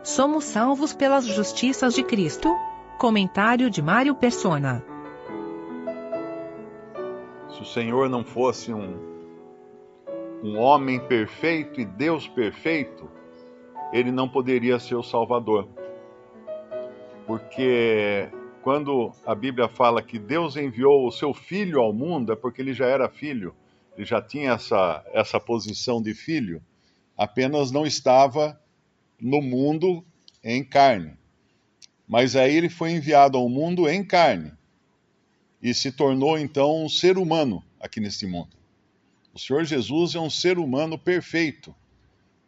Somos salvos pelas justiças de Cristo? Comentário de Mário Persona. Se o Senhor não fosse um homem perfeito e Deus perfeito, ele não poderia ser o Salvador. Porque quando a Bíblia fala que Deus enviou o seu Filho ao mundo, é porque ele já era filho, ele já tinha essa posição de filho, apenas não estava no mundo em carne. Mas aí ele foi enviado ao mundo em carne e se tornou então um ser humano aqui neste mundo. O Senhor Jesus é um ser humano perfeito,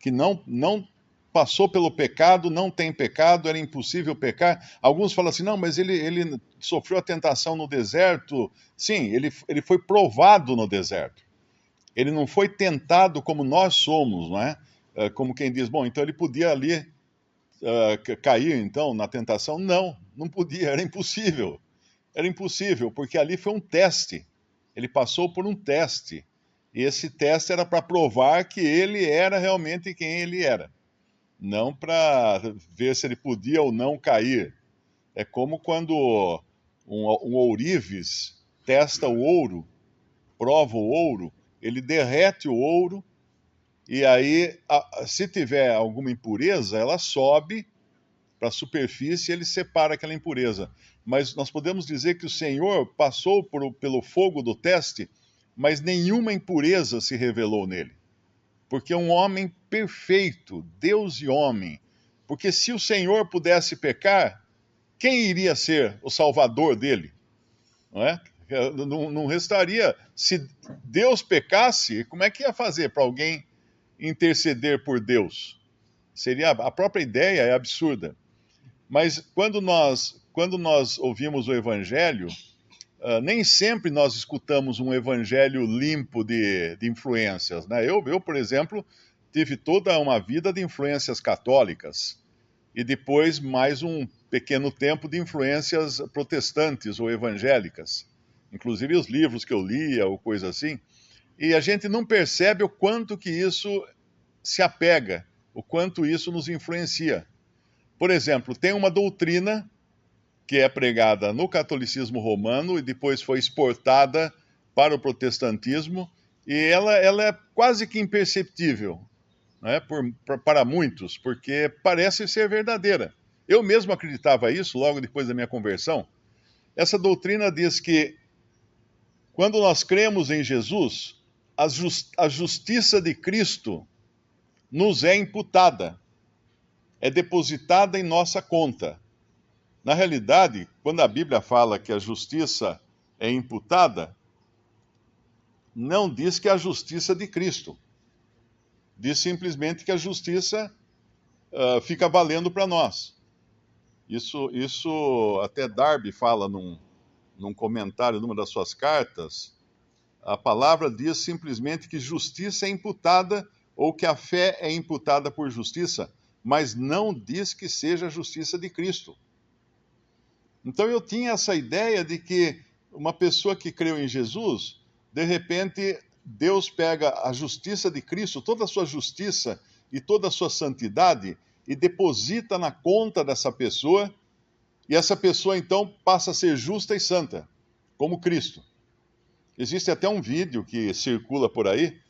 que não passou pelo pecado, não tem pecado, era impossível pecar. Alguns falam assim, não, mas ele sofreu a tentação no deserto. Sim, ele foi provado no deserto. Ele não foi tentado como nós somos, não é? Como quem diz, bom, então ele podia ali cair então na tentação. Não podia, era impossível. Era impossível, porque ali foi um teste. Ele passou por um teste. E esse teste era para provar que ele era realmente quem ele era. Não para ver se ele podia ou não cair. É como quando um ourives testa o ouro, prova o ouro, ele derrete o ouro, e aí, se tiver alguma impureza, ela sobe para a superfície e ele separa aquela impureza. Mas nós podemos dizer que o Senhor passou pelo fogo do teste, mas nenhuma impureza se revelou nele. Porque é um homem perfeito, Deus e homem. Porque se o Senhor pudesse pecar, quem iria ser o salvador dele? Não é? Não restaria. Se Deus pecasse, como é que ia fazer para alguém interceder por Deus? A própria ideia é absurda. Mas quando nós ouvimos o Evangelho, nem sempre nós escutamos um Evangelho limpo de influências. Né? Eu, por exemplo, tive toda uma vida de influências católicas e depois mais um pequeno tempo de influências protestantes ou evangélicas. Inclusive os livros que eu lia ou coisa assim. E a gente não percebe o quanto que isso se apega, o quanto isso nos influencia. Por exemplo, tem uma doutrina que é pregada no catolicismo romano e depois foi exportada para o protestantismo, e ela é quase que imperceptível, né, para muitos, porque parece ser verdadeira. Eu mesmo acreditava isso logo depois da minha conversão. Essa doutrina diz que quando nós cremos em Jesus, a justiça de Cristo nos é imputada, é depositada em nossa conta. Na realidade, quando a Bíblia fala que a justiça é imputada, não diz que é a justiça de Cristo. Diz simplesmente que a justiça fica valendo para nós. Isso até Darby fala num comentário numa das suas cartas. A palavra diz simplesmente que justiça é imputada ou que a fé é imputada por justiça, mas não diz que seja a justiça de Cristo. Então eu tinha essa ideia de que uma pessoa que creu em Jesus, de repente Deus pega a justiça de Cristo, toda a sua justiça e toda a sua santidade e deposita na conta dessa pessoa, e essa pessoa então passa a ser justa e santa, como Cristo. Existe até um vídeo que circula por aí,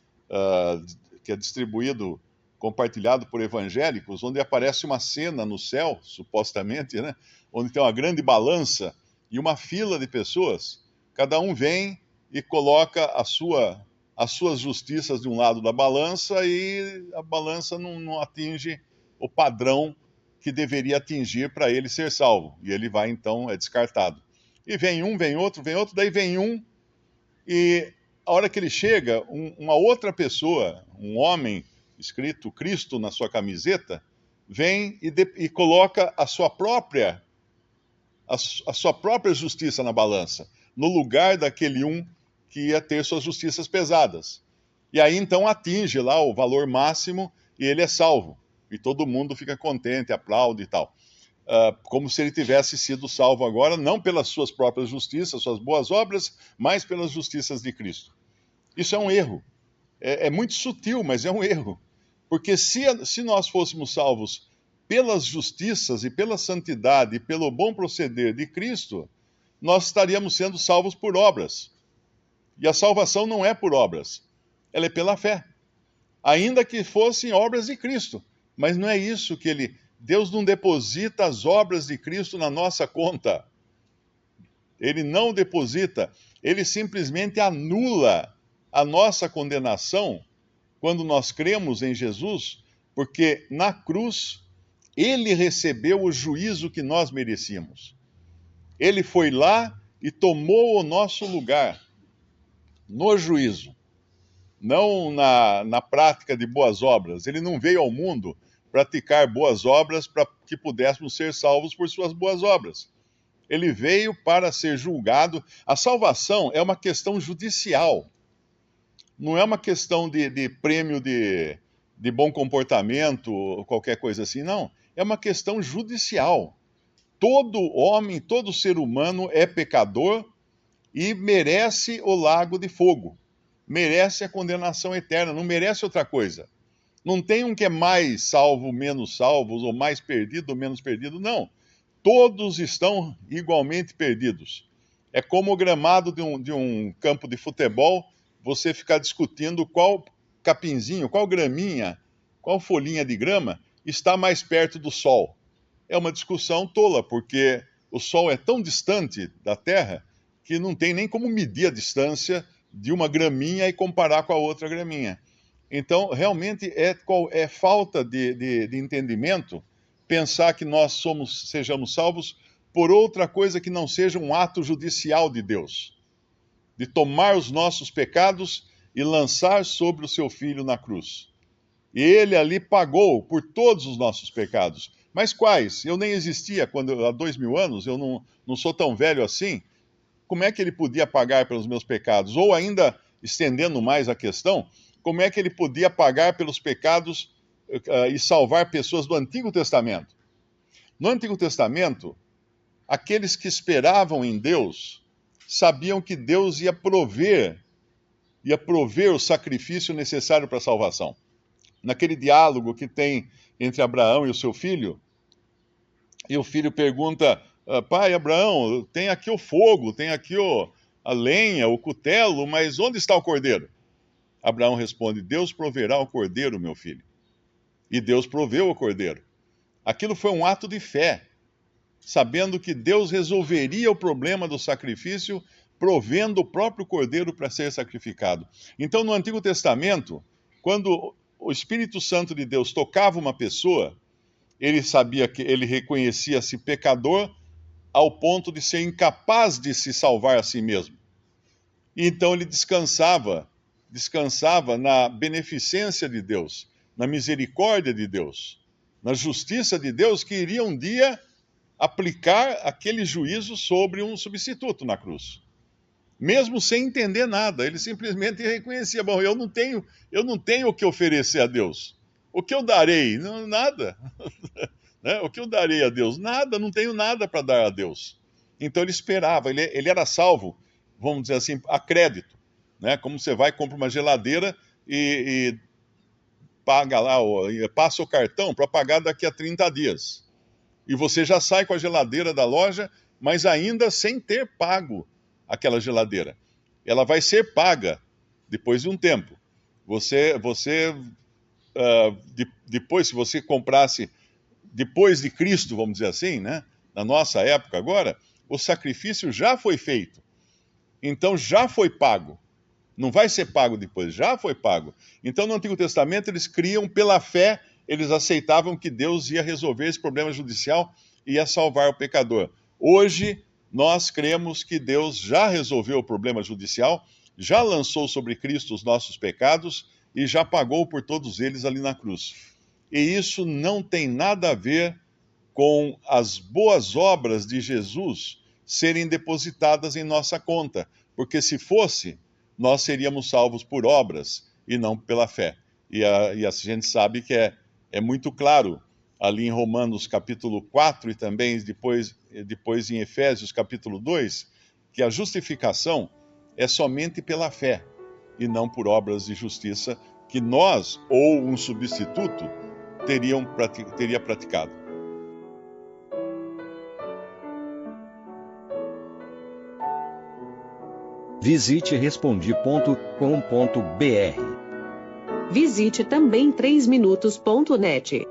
que é distribuído, compartilhado por evangélicos, onde aparece uma cena no céu, supostamente, né? Onde tem uma grande balança e uma fila de pessoas. Cada um vem e coloca as suas justiças de um lado da balança e a balança não atinge o padrão que deveria atingir para ele ser salvo. E ele vai, então, é descartado. E vem outro, daí vem um, e a hora que ele chega, uma outra pessoa, um homem, escrito Cristo na sua camiseta, vem e coloca a sua própria justiça na balança, no lugar daquele um que ia ter suas justiças pesadas. E aí então atinge lá o valor máximo e ele é salvo. E todo mundo fica contente, aplaude e tal. Como se ele tivesse sido salvo agora, não pelas suas próprias justiças, suas boas obras, mas pelas justiças de Cristo. Isso é um erro. É muito sutil, mas é um erro. Porque se nós fôssemos salvos pelas justiças e pela santidade e pelo bom proceder de Cristo, nós estaríamos sendo salvos por obras. E a salvação não é por obras, ela é pela fé. Ainda que fossem obras de Cristo. Mas não é isso que Deus não deposita as obras de Cristo na nossa conta. Ele não deposita, ele simplesmente anula a nossa condenação quando nós cremos em Jesus, porque na cruz ele recebeu o juízo que nós merecíamos. Ele foi lá e tomou o nosso lugar no juízo, não na prática de boas obras. Ele não veio ao mundo praticar boas obras para que pudéssemos ser salvos por suas boas obras. Ele veio para ser julgado. A salvação é uma questão judicial, não é uma questão de prêmio de bom comportamento ou qualquer coisa assim, não. É uma questão judicial. Todo homem, todo ser humano é pecador e merece o lago de fogo, merece a condenação eterna, não merece outra coisa. Não tem um que é mais salvo, menos salvo, ou mais perdido ou menos perdido, não. Todos estão igualmente perdidos. É como o gramado de um campo de futebol, você ficar discutindo qual capinzinho, qual graminha, qual folhinha de grama está mais perto do sol. É uma discussão tola, porque o sol é tão distante da Terra que não tem nem como medir a distância de uma graminha e comparar com a outra graminha. Então, realmente é falta de entendimento pensar que nós sejamos salvos por outra coisa que não seja um ato judicial de Deus, de tomar os nossos pecados e lançar sobre o seu Filho na cruz. E ele ali pagou por todos os nossos pecados. Mas quais? Eu nem existia há 2000 anos, eu não sou tão velho assim. Como é que ele podia pagar pelos meus pecados? Ou ainda, estendendo mais a questão, como é que ele podia pagar pelos pecados e salvar pessoas do Antigo Testamento? No Antigo Testamento, aqueles que esperavam em Deus sabiam que Deus ia prover o sacrifício necessário para a salvação. Naquele diálogo que tem entre Abraão e o seu filho, e o filho pergunta: pai, Abraão, tem aqui o fogo, tem aqui a lenha, o cutelo, mas onde está o cordeiro? Abraão responde: Deus proverá o cordeiro, meu filho. E Deus proveu o cordeiro. Aquilo foi um ato de fé, sabendo que Deus resolveria o problema do sacrifício, provendo o próprio cordeiro para ser sacrificado. Então, no Antigo Testamento, quando o Espírito Santo de Deus tocava uma pessoa, ele sabia que ele reconhecia-se pecador ao ponto de ser incapaz de se salvar a si mesmo. E então ele descansava na beneficência de Deus, na misericórdia de Deus, na justiça de Deus, que iria um dia aplicar aquele juízo sobre um substituto na cruz. Mesmo sem entender nada, ele simplesmente reconhecia: bom, eu não tenho o que oferecer a Deus. O que eu darei? Não, nada. Né? O que eu darei a Deus? Nada, não tenho nada para dar a Deus. Então ele esperava, ele era salvo, vamos dizer assim, a crédito. Né? Como você vai, compra uma geladeira e paga lá, passa o cartão para pagar daqui a 30 dias. E você já sai com a geladeira da loja, mas ainda sem ter pago aquela geladeira. Ela vai ser paga depois de um tempo. Depois, se você comprasse depois de Cristo, vamos dizer assim, né? Na nossa época agora, o sacrifício já foi feito. Então já foi pago. Não vai ser pago depois, já foi pago. Então no Antigo Testamento eles criam pela fé, eles aceitavam que Deus ia resolver esse problema judicial e ia salvar o pecador. Hoje nós cremos que Deus já resolveu o problema judicial, já lançou sobre Cristo os nossos pecados e já pagou por todos eles ali na cruz. E isso não tem nada a ver com as boas obras de Jesus serem depositadas em nossa conta, porque se fosse, nós seríamos salvos por obras e não pela fé. E a gente sabe que é muito claro ali em Romanos capítulo 4 e também depois em Efésios capítulo 2, que a justificação é somente pela fé e não por obras de justiça que nós ou um substituto teria praticado. Visite respondi.com.br. Visite também 3minutos.net.